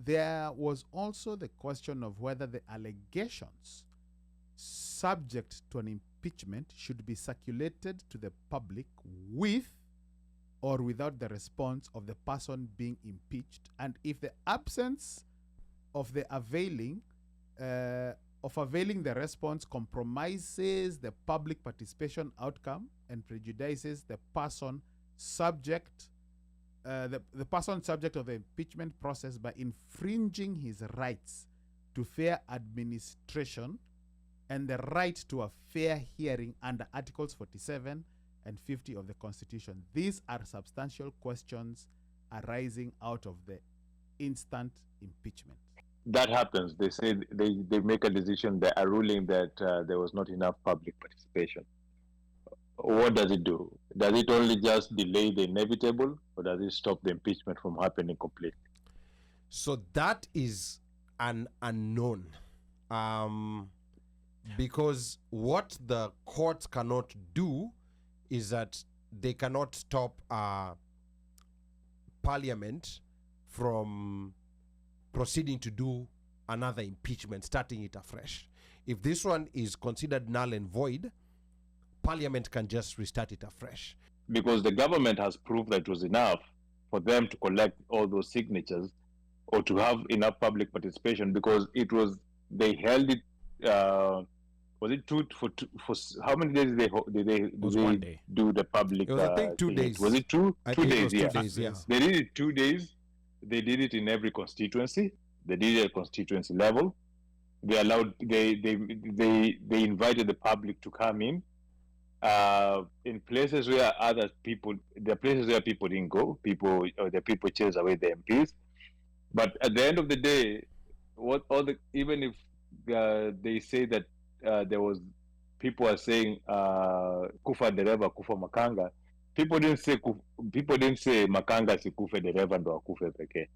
there was also the question of whether the allegations subject to an impeachment should be circulated to the public with or without the response of the person being impeached, and if the absence of the availing the response compromises the public participation outcome and prejudices the person subject the person subject of the impeachment process by infringing his rights to fair administration and the right to a fair hearing under Articles 47 and 50 of the Constitution. These are substantial questions arising out of the instant impeachment. That happens. They say they make a decision, a ruling that there was not enough public participation. What does it do? Does it only just delay the inevitable, or does it stop the impeachment from happening completely? So that is an unknown. Because what the courts cannot do is that they cannot stop Parliament from proceeding to do another impeachment, starting it afresh. If this one is considered null and void, Parliament can just restart it afresh. Because the government has proved that it was enough for them to collect all those signatures or to have enough public participation, because they held it. Was it for how many days did they do the public? It was, I think, 2 days. Was it two? I 2 think days. It was 2 Yeah. days, yeah. They did it 2 days. They did it in every constituency. They did it at constituency level. They allowed. They invited the public to come in places where other people. There are places where people didn't go. The people chased away the MPs. But at the end of the day, even if they say that there was people are saying kufa dereva kufa makanga, people didn't say makanga si kufe dereva ndo akufe pekee.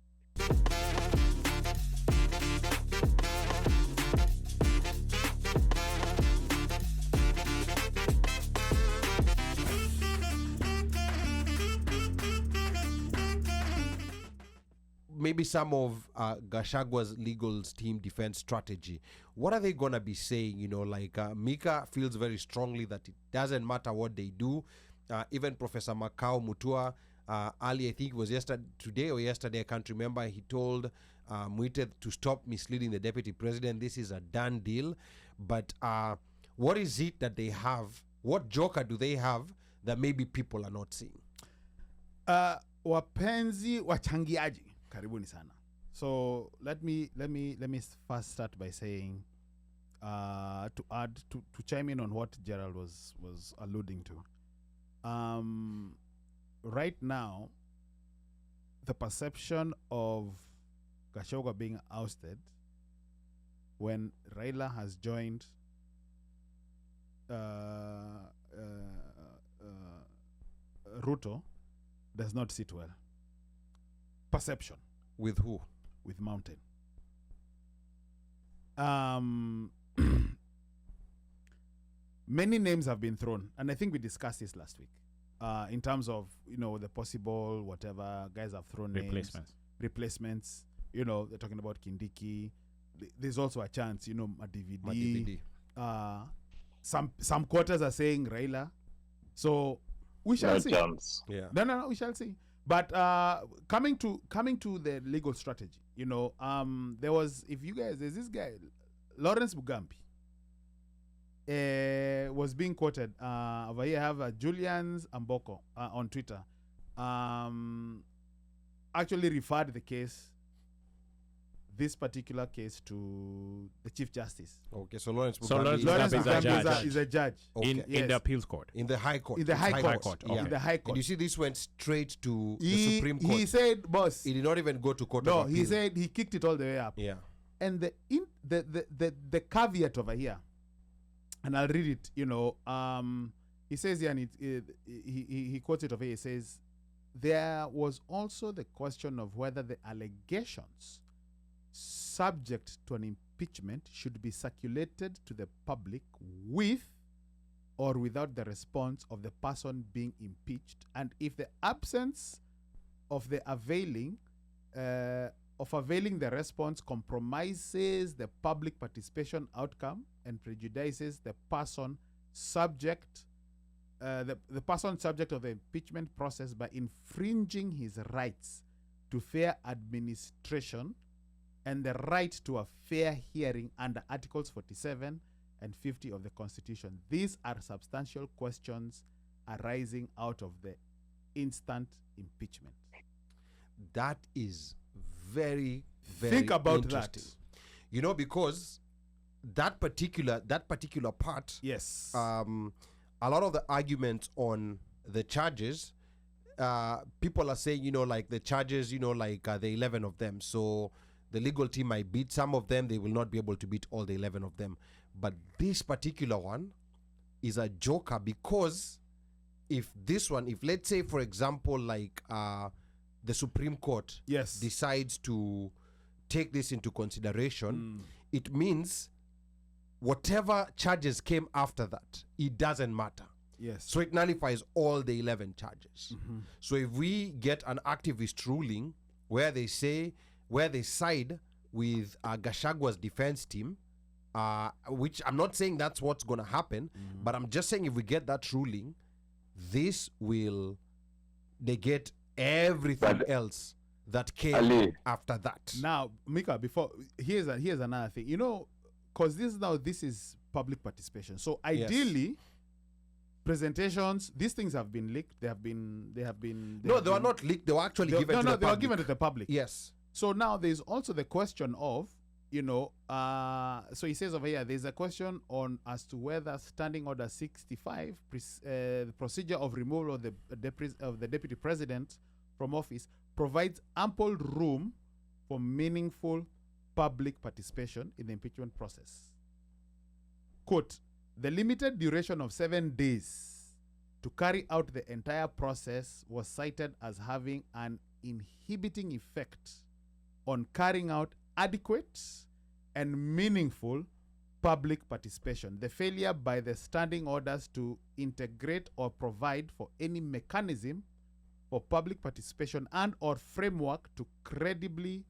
Maybe some of Gachagua's legal team defense strategy. What are they going to be saying? Mika feels very strongly that it doesn't matter what they do. Even Professor Makau Mutua, Ali, I think it was yesterday, I can't remember, he told Muite to stop misleading the deputy president. This is a done deal. But what is it that they have? What joker do they have that maybe people are not seeing? Wapenzi wachangiaji. Karibuni sana. So let me first start by saying to chime in on what Gerald was alluding to. Right now, the perception of Gachagua being ousted when Raila has joined Ruto does not sit well. Perception. With who? With Mountain. Many names have been thrown, and I think we discussed this last week. In terms of the possible whatever guys have thrown replacements. They're talking about Kindiki. There's also a chance, Madividi. Some quarters are saying Raila. So we shall see. Yeah. No, we shall see. But coming to the legal strategy, there's this guy, Lawrence Mugambi, was being quoted over here. I have Julian's Amboko on Twitter, actually referred this particular case to the Chief Justice. Okay, so Lawrence Mugambi is a judge. Okay. In the appeals court. In the High Court. In the High Court. Yeah. In the High Court. And you see, this went straight to the Supreme Court. He said, boss. He did not even go to court. No, he said he kicked it all the way up. Yeah. And the caveat over here, and I'll read it. He says here, and he quotes it over here. He says, there was also the question of whether the allegations subject to an impeachment should be circulated to the public with or without the response of the person being impeached, and if the absence of the availing of availing the response compromises the public participation outcome and prejudices the person subject the person subject of the impeachment process by infringing his rights to fair administration and the right to a fair hearing under Articles 47 and 50 of the Constitution. These are substantial questions arising out of the instant impeachment. That is very, very Think about interesting. that. You know, because that particular part, Yes. a lot of the arguments on the charges, people are saying, you know, like the charges, you know, like the 11 of them. So the legal team might beat some of them. They will not be able to beat all the 11 of them. But this particular one is a joker, because if let's say, for example, like the Supreme Court Yes. decides to take this into consideration, it means whatever charges came after that, it doesn't matter. Yes. So it nullifies all the 11 charges. So if we get an activist ruling where they side with Gachagua's defense team, which I'm not saying that's what's going to happen, but I'm just saying if we get that ruling, this will negate everything else that came Ali. after that. Now, Mika, here's another thing. You know, because this is public participation. So ideally, presentations, these things have been leaked. They have been. They were not leaked. They were actually given to the public. They were given to the public. Yes. So now there's also the question of, you know, so he says over here, there's a question on as to whether Standing Order 65, the procedure of removal of the deputy president from office, provides ample room for meaningful public participation in the impeachment process. Quote, the limited duration of 7 days to carry out the entire process was cited as having an inhibiting effect on carrying out adequate and meaningful public participation. The failure by the standing orders to integrate or provide for any mechanism for public participation and or framework to credibly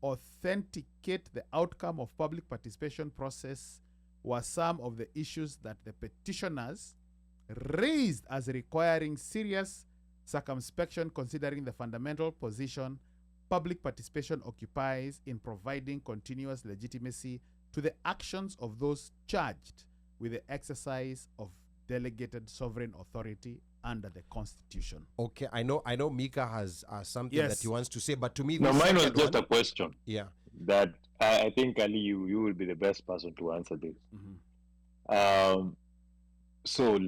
authenticate the outcome of public participation process were some of the issues that the petitioners raised as requiring serious circumspection, considering the fundamental position public participation occupies in providing continuous legitimacy to the actions of those charged with the exercise of delegated sovereign authority under the Constitution. Okay, I know Mika has something Yes. that he wants to say, but to me, No, the mine was second just one- a question yeah. that I think, Ali, you will be the best person to answer this. So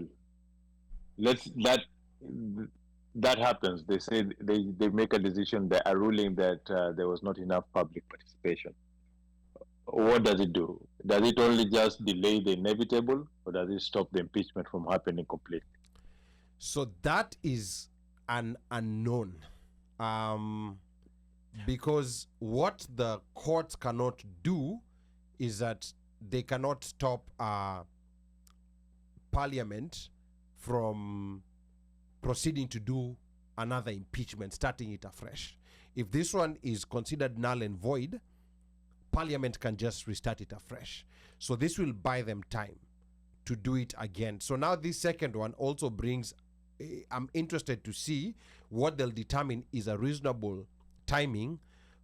that happens. They say they make a decision, that a ruling that there was not enough public participation. What does it do? Does it only just delay the inevitable, or does it stop the impeachment from happening completely? So that is an unknown. Because what the courts cannot do is that they cannot stop Parliament from proceeding to do another impeachment, starting it afresh. If this one is considered null and void, Parliament can just restart it afresh. So this will buy them time to do it again. So now this second one also brings, I'm interested to see what they'll determine is a reasonable timing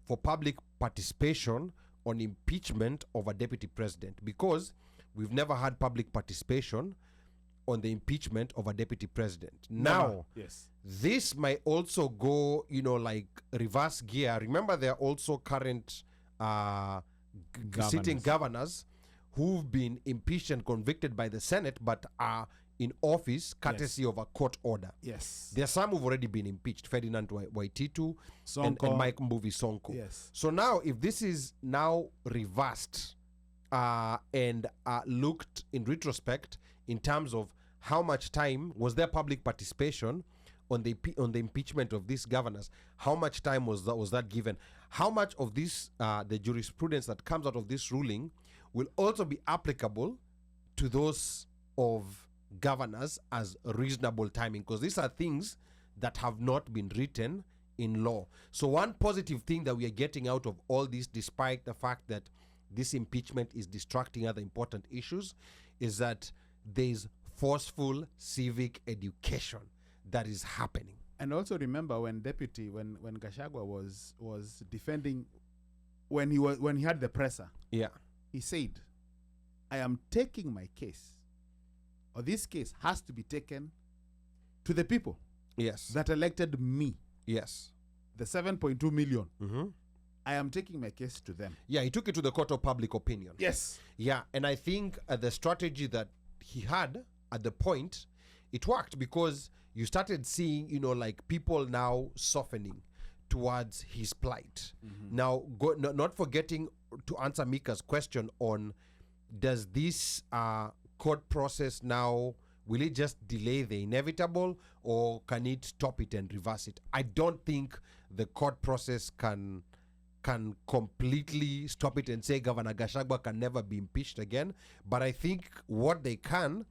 for public participation on impeachment of a deputy president, because we've never had public participation on the impeachment of a deputy president. Now, yes, this might also go, like reverse gear. Remember, there are also current sitting governors who've been impeached and convicted by the Senate, but are in office courtesy of a court order. Yes. There are some who've already been impeached, Ferdinand Waititu and Sonko. Mike Mbuvi Sonko. Yes. So now, if this is now reversed and looked in retrospect in terms of how much time was there public participation on the impeachment of these governors, how much time was that given? How much of this, the jurisprudence that comes out of this ruling, will also be applicable to those of governors as reasonable timing? Because these are things that have not been written in law. So one positive thing that we are getting out of all this, despite the fact that this impeachment is distracting other important issues, is that there's forceful civic education that is happening. And also remember when Gachagua was defending, when he had the presser, Yeah. he said, I am taking my case, or this case has to be taken to the people Yes. that elected me, Yes. the 7.2 million. Mm-hmm. I am taking my case to them. Yeah, he took it to the court of public opinion. Yes. Yeah, and I think the strategy that he had at the point, it worked, because you started seeing, like people now softening towards his plight. Now, not forgetting to answer Mika's question on, does this court process now, will it just delay the inevitable, or can it stop it and reverse it? I don't think the court process can completely stop it and say Governor Gachagua can never be impeached again. But I think what they can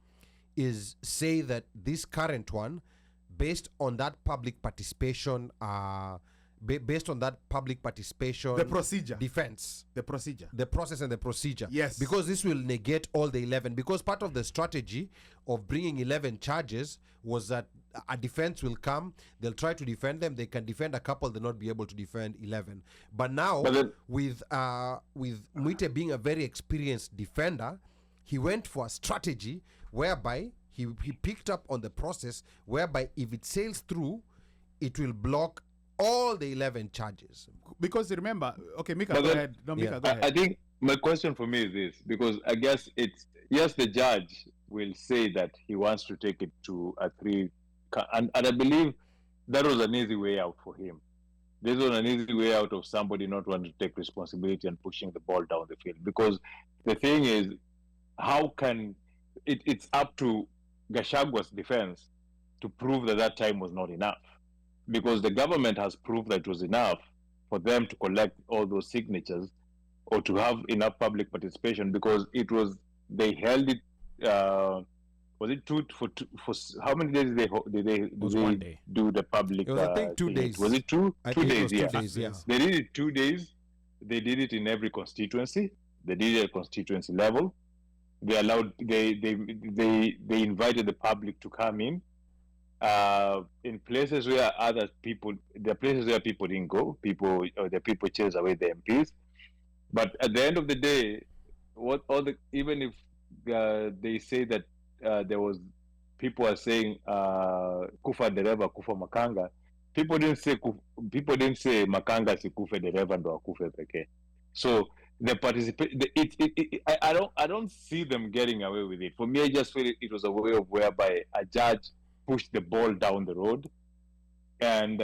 is say that this current one, based on that public participation, The procedure. defense, The procedure. the process and the procedure. Yes. Because this will negate all the 11. Because part of the strategy of bringing 11 charges was that a defense will come, they'll try to defend them, they can defend a couple, they'll not be able to defend 11. But now, with Mwite being a very experienced defender, he went for a strategy whereby he picked up on the process, whereby if it sails through, it will block all the 11 charges. Because remember, okay, Mika, But go then- ahead. No, Mika, Yeah. go ahead. I think my question for me is this, because I guess it's, yes, the judge will say that he wants to take it to a 3, and I believe that was an easy way out for him. This was an easy way out of somebody not wanting to take responsibility and pushing the ball down the field. Because the thing is, how can it's up to Gachagua's defense to prove that that time was not enough, because the government has proved that it was enough for them to collect all those signatures or to have enough public participation, because they held it. Was it for how many days did they was 1 day. do the public? It was, I think, 2 thing? days. Was it two? I 2 think it days. was 2 Yeah. days, yeah. They did it 2 days. They did it in every constituency. They did it at constituency level. They allowed. They invited the public to come in. In places where there are places where people didn't go. The people chased away the MPs. But at the end of the day, even if they say that there was, people are saying kufa dereva kufa makanga, people didn't say makanga si kufe dereva ndo akufe pekee. So the I don't see them getting away with it. For me, I just feel it was a way of whereby a judge pushed the ball down the road, and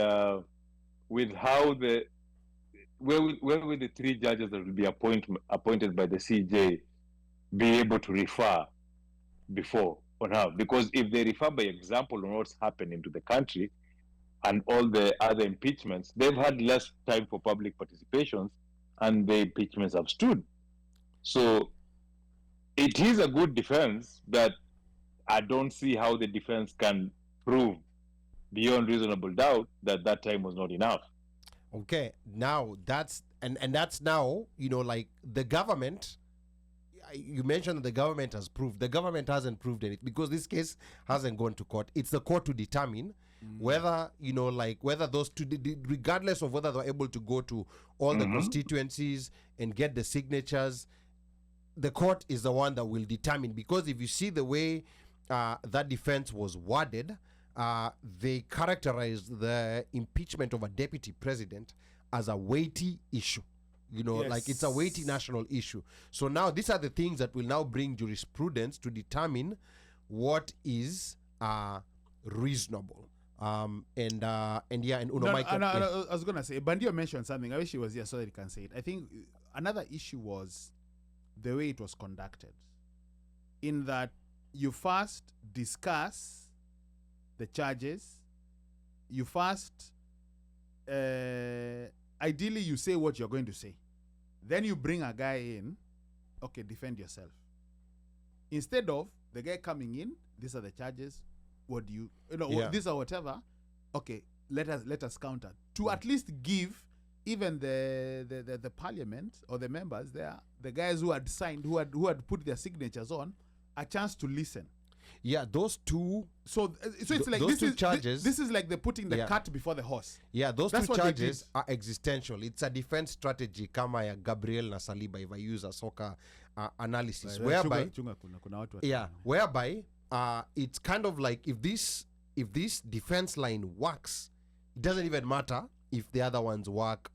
with how where will the 3 judges that will be appointed by the CJ be able to refer before or now? Because if they refer by example on what's happening to the country and all the other impeachments, they've had less time for public participations, and the impeachments have stood. So it is a good defense, that I don't see how the defense can prove beyond reasonable doubt that that time was not enough. Okay, now that's now, like the government. You mentioned that the government has proved. The government hasn't proved anything, because this case hasn't gone to court. It's the court to determine whether, whether those two, regardless of whether they're able to go to all the constituencies and get the signatures, the court is the one that will determine. Because if you see the way that defense was worded, they characterized the impeachment of a deputy president as a weighty issue. Like it's a weighty national issue. So now these are the things that will now bring jurisprudence to determine what is reasonable. And Uno I was gonna say, Bandio mentioned something. I wish he was here so that he can say it. I think another issue was the way it was conducted, in that you first discuss the charges, you first ideally you say what you're going to say, then you bring a guy in, okay, defend yourself, instead of the guy coming in, these are the charges, what do you these are whatever, okay, let us counter, to at least give even the parliament or the members there, the guys who had signed, who had put their signatures on, a chance to listen. Yeah, those two. So it's like those two charges. This is like the putting the cart before the horse. Yeah, those That's two what they charges are existential. It's a defense strategy kama ya Gabriel na Saliba, if I use a soccer analysis, whereby it's kind of like if this defense line works, it doesn't even matter if the other ones work